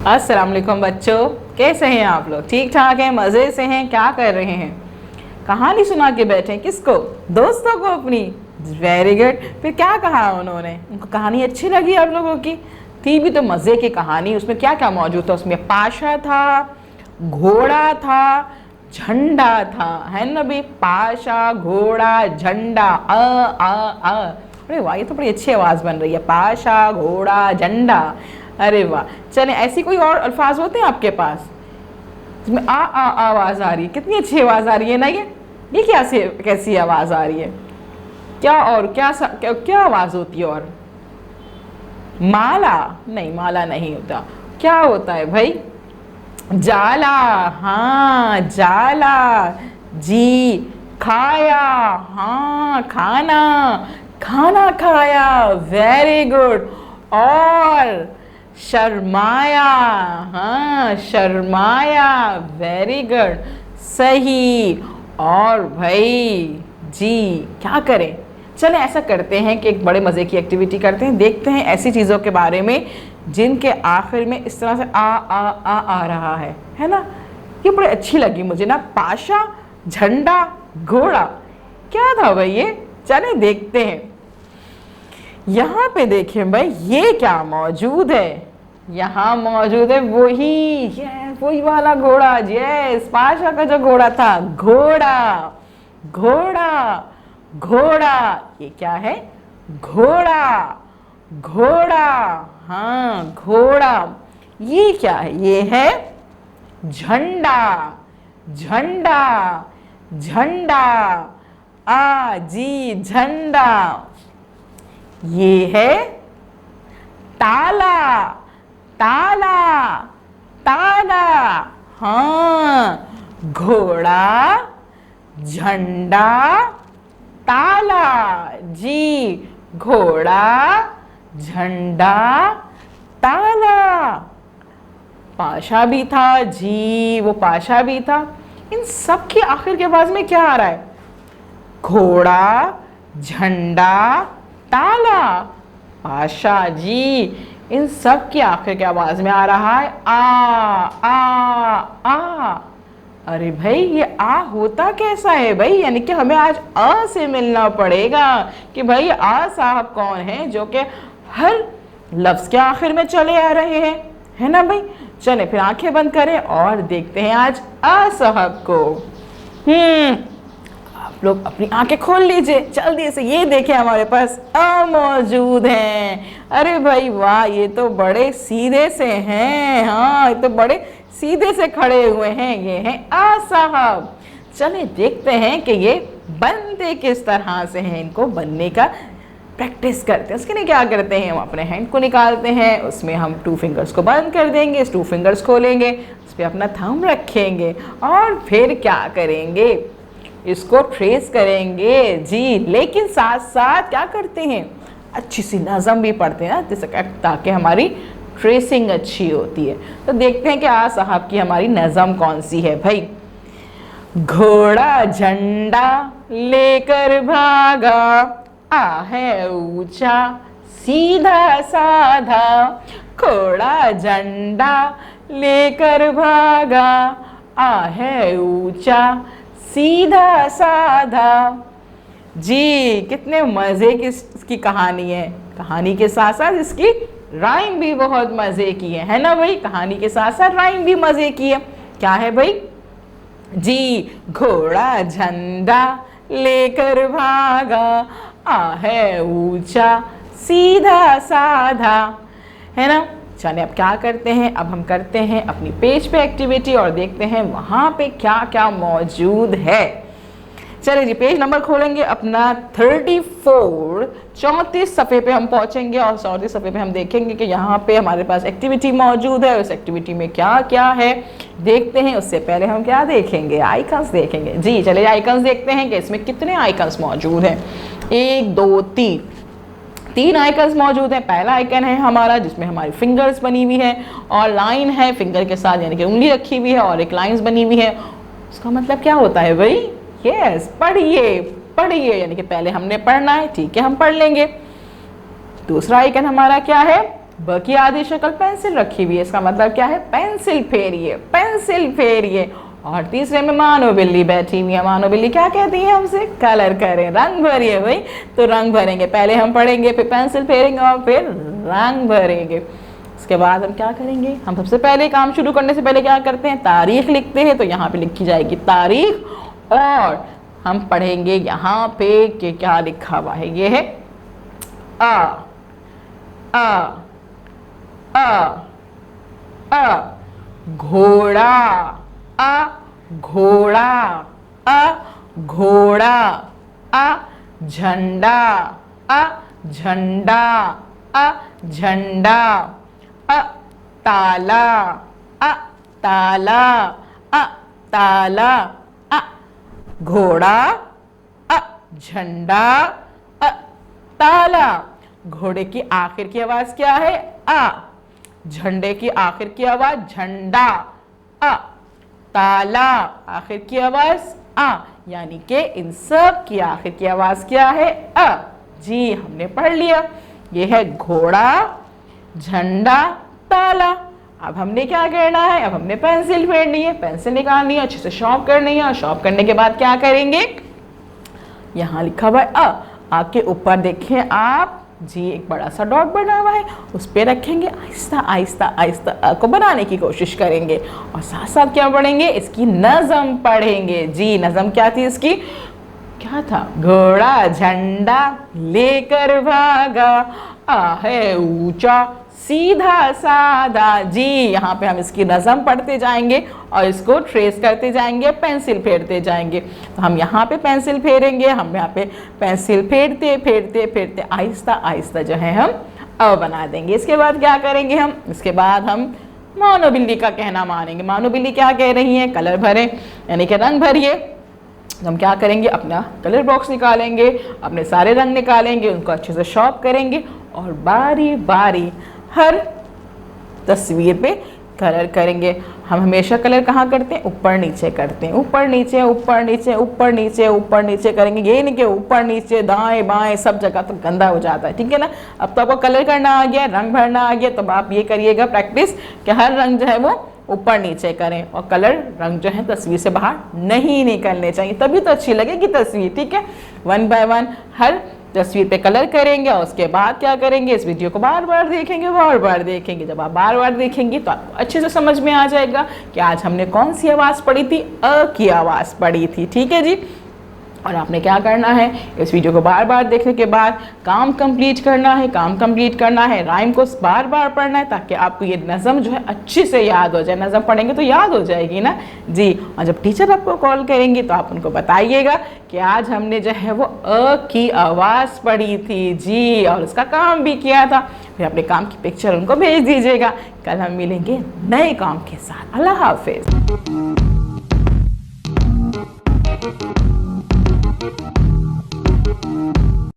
अस्सलाम वालेकुम बच्चों, कैसे हैं आप लोग? ठीक ठाक हैं, मज़े से हैं? क्या कर रहे हैं? कहानी सुना के बैठे हैं? किसको? दोस्तों को अपनी? Very good. फिर क्या कहा उन्होंने? उनको कहानी अच्छी लगी आप लोगों की? थी भी तो मज़े की कहानी। उसमें क्या क्या मौजूद था? उसमें पाशा था, घोड़ा था, झंडा था, है ना भाई? पाशा, घोड़ा, झंडा। अरे वाह, ये तो बड़ी अच्छी आवाज़ बन रही है। पाशा, घोड़ा, झंडा। अरे वाह। चलें, ऐसी कोई और अल्फाज होते हैं आपके पास जिसमें आ आवाज़ आ रही है? कितनी अच्छी आवाज़ आ रही है ना। ये क्या से कैसी आवाज़ आ रही है? क्या और क्या आवाज़ होती है? और माला? नहीं, माला नहीं होता। क्या होता है भाई? जाला। हाँ, जाला। जी। खाया। हाँ, खाना। खाना खाया। Very good. और शर्माया। हाँ, शर्माया। वेरी गुड, सही। और भाई जी, क्या करें? चलें, ऐसा करते हैं कि एक बड़े मज़े की एक्टिविटी करते हैं। देखते हैं ऐसी चीज़ों के बारे में जिनके आखिर में इस तरह से आ रहा है ना। ये बड़ी अच्छी लगी मुझे ना। पाशा, झंडा, घोड़ा। क्या था भाई ये? चलें देखते हैं। यहाँ पे देखें भाई, ये क्या मौजूद है? यहाँ मौजूद है वही वाला घोड़ा। यस, पाशा का जो घोड़ा था। घोड़ा, घोड़ा, घोड़ा। ये क्या है? घोड़ा, घोड़ा। हाँ, घोड़ा। ये क्या है? ये है झंडा, झंडा, झंडा। जी, झंडा। ये है ताला, ताला, ताला। हाँ, घोड़ा, झंडा, ताला। जी, घोड़ा, झंडा, ताला। पाशा भी था जी, वो पाशा भी था। इन सब की आखिर के आवाज में क्या आ रहा है? घोड़ा, झंडा, ताला, पाशा। जी, इन सब की आखिर की आवाज में आ रहा है आ। अरे भाई, ये आ होता कैसा है भाई? यानी कि हमें आज अ से मिलना पड़ेगा कि भाई आ साहब कौन है जो कि हर लफ्ज के आखिर में चले आ रहे हैं, है ना भाई? चले फिर आंखें बंद करें और देखते हैं आज आ साहब को। आप लोग अपनी आंखें खोल लीजिए जल्दी से। ये देखें, हमारे पास अ मौजूद हैं। अरे भाई वाह, ये तो बड़े सीधे से हैं। हाँ, ये तो बड़े सीधे से खड़े हुए हैं। ये हैं आ साहब। चलिए देखते हैं कि ये बनते किस तरह से हैं। इनको बनने का प्रैक्टिस करते हैं। उसके लिए क्या करते हैं? हम अपने हैंड को निकालते हैं, उसमें हम 2 फिंगर्स को बंद कर देंगे, 2 फिंगर्स खोलेंगे, उस पर अपना थंब रखेंगे और फिर क्या करेंगे? इसको ट्रेस करेंगे जी। लेकिन साथ साथ क्या करते हैं? अच्छी सी नज़म भी पढ़ते हैं ना, ताकि हमारी ट्रेसिंग अच्छी होती है। तो देखते हैं कि आ साहब की हमारी नज़म कौन सी है भाई। घोड़ा झंडा लेकर भागा, आ है ऊंचा सीधा साधा। घोड़ा झंडा लेकर भागा, आ है ऊंचा सीधा साधा। जी, कितने मज़े की इसकी कहानी है। कहानी के साथ साथ इसकी राइम भी बहुत मज़े की है ना भाई? कहानी के साथ साथ राइम भी मज़े की है। क्या है भाई? जी, घोड़ा झंडा लेकर भागा, आ है ऊंचा सीधा साधा, है ना? चलिए, अब क्या करते हैं? अब हम करते हैं अपनी पेज पे एक्टिविटी और देखते हैं वहाँ पे क्या क्या मौजूद है। चलिए जी, पेज नंबर खोलेंगे अपना 34, 34 सफ़े पे हम पहुँचेंगे और 34 सफ़े पे हम देखेंगे कि यहाँ पे हमारे पास एक्टिविटी मौजूद है। उस एक्टिविटी में क्या क्या है देखते हैं। उससे पहले हम क्या देखेंगे? आइकन्स देखेंगे जी। चलिए आइकन्स देखते हैं कि इसमें कितने आइकन्स मौजूद हैं। 1 2 3 आइकन्स मौजूद हैं। पहला आइकन है हमारा जिसमें हमारी फिंगर्स बनी हुई है और लाइन है फिंगर के साथ, यानी कि उंगली रखी हुई है और एक लाइंस बनी हुई है। उसका मतलब क्या होता है भाई? यस, पढ़िए पढ़िए, यानी कि पहले हमने पढ़ना है। ठीक है, हम पढ़ लेंगे। दूसरा आइकन हमारा क्या है? ब की आधी शक्ल पेंसिल रखी हुई है, इसका मतलब क्या है, पेंसिल फेरिए, पेंसिल फेरिए। और तीसरे में मानो बिल्ली बैठी हुई है, मानो बिल्ली क्या कहती है हमसे, कलर करें, रंग भरिए भाई। तो रंग भरेंगे, पहले हम पढ़ेंगे, फिर पेंसिल फेरेंगे और फिर रंग भरेंगे। उसके बाद हम क्या करेंगे, हम सबसे पहले काम शुरू करने से पहले क्या करते हैं, तारीख लिखते हैं। तो यहाँ पे लिखी जाएगी तारीख और हम पढ़ेंगे यहाँ पे कि क्या लिखा हुआ है। ये है आ आ आ घोड़ा, आ घोड़ा, आ घोड़ा, आ झंडा, आ झंडा, आ झंडा, अ ताला, अ ताला, अ ताला, अ घोड़ा, अ झंडा, अ ताला। घोड़े की आखिर की आवाज क्या है, आ। झंडे की आखिर की आवाज झंडा, अ। ताला आखिर की आवाज आ, यानी कि इन सब की आखिर की आवाज क्या है, अ। जी हमने पढ़ लिया, ये है घोड़ा, झंडा, ताला। अब हमने क्या करना है, अब हमने पेंसिल फेरनी है, पेंसिल निकालनी है, अच्छे से शॉर्प करनी है। और शॉर्प करने के बाद क्या करेंगे, यहाँ लिखा हुआ है अ, आ के ऊपर देखें आप जी एक बड़ा सा डॉट बना हुआ है, उस पर रखेंगे, आहिस्ता आहिस्ता आहिस्ता अ को बनाने की कोशिश करेंगे। और साथ साथ क्या पढ़ेंगे, इसकी नज़म पढ़ेंगे। जी नज़म क्या थी इसकी, क्या था, घोड़ा झंडा लेकर भागा, आ है ऊंचा सीधा सादा। जी यहाँ पे हम इसकी नज़म पढ़ते जाएंगे और इसको ट्रेस करते जाएंगे, पेंसिल फेरते जाएंगे। तो हम यहाँ पे पेंसिल फेरेंगे, हम यहाँ पे पेंसिल फेरते फेरते फेरते आहिस्ता आहिस्ता जो है हम अ बना देंगे। इसके बाद क्या करेंगे हम, इसके बाद हम मानो बिल्ली का कहना मानेंगे। मानो बिल्ली क्या कह रही है, कलर भरें, यानी कि रंग भरिए। हम क्या करेंगे, अपना कलर बॉक्स निकालेंगे, अपने सारे रंग निकालेंगे, उनको अच्छे से शॉर्प करेंगे और बारी बारी हर तस्वीर पे कलर करेंगे। हम हमेशा कलर कहाँ करते हैं, ऊपर नीचे करते हैं, ऊपर नीचे ऊपर नीचे ऊपर नीचे ऊपर नीचे करेंगे। ये नहीं कि ऊपर नीचे दाएं बाएं सब जगह तो गंदा हो जाता है, ठीक है ना। अब तो आपको कलर करना आ गया, रंग भरना आ गया, तो आप ये करिएगा प्रैक्टिस कि हर रंग जो है वो ऊपर नीचे करें और कलर रंग जो है तस्वीर से बाहर नहीं निकलने चाहिए, तभी तो अच्छी लगेगी तस्वीर, ठीक है। 1 बाय 1 हर तस्वीर पे कलर करेंगे और उसके बाद क्या करेंगे, इस वीडियो को बार बार देखेंगे, बार बार देखेंगे। जब आप बार बार देखेंगे तो आपको अच्छे से समझ में आ जाएगा कि आज हमने कौन सी आवाज़ पढ़ी थी, अ की आवाज़ पढ़ी थी, ठीक है जी। और आपने क्या करना है, इस वीडियो को बार बार देखने के बाद काम कंप्लीट करना है, काम कंप्लीट करना है, राइम को बार बार पढ़ना है ताकि आपको ये नज़म जो है अच्छे से याद हो जाए। नज़म पढ़ेंगे तो याद हो जाएगी ना जी। और जब टीचर आपको कॉल करेंगे तो आप उनको बताइएगा कि आज हमने जो है वो अ की आवाज़ पढ़ी थी जी, और उसका काम भी किया था। फिर अपने काम की पिक्चर उनको भेज दीजिएगा। कल हम मिलेंगे नए काम के साथ। अल्लाह हाफिज़।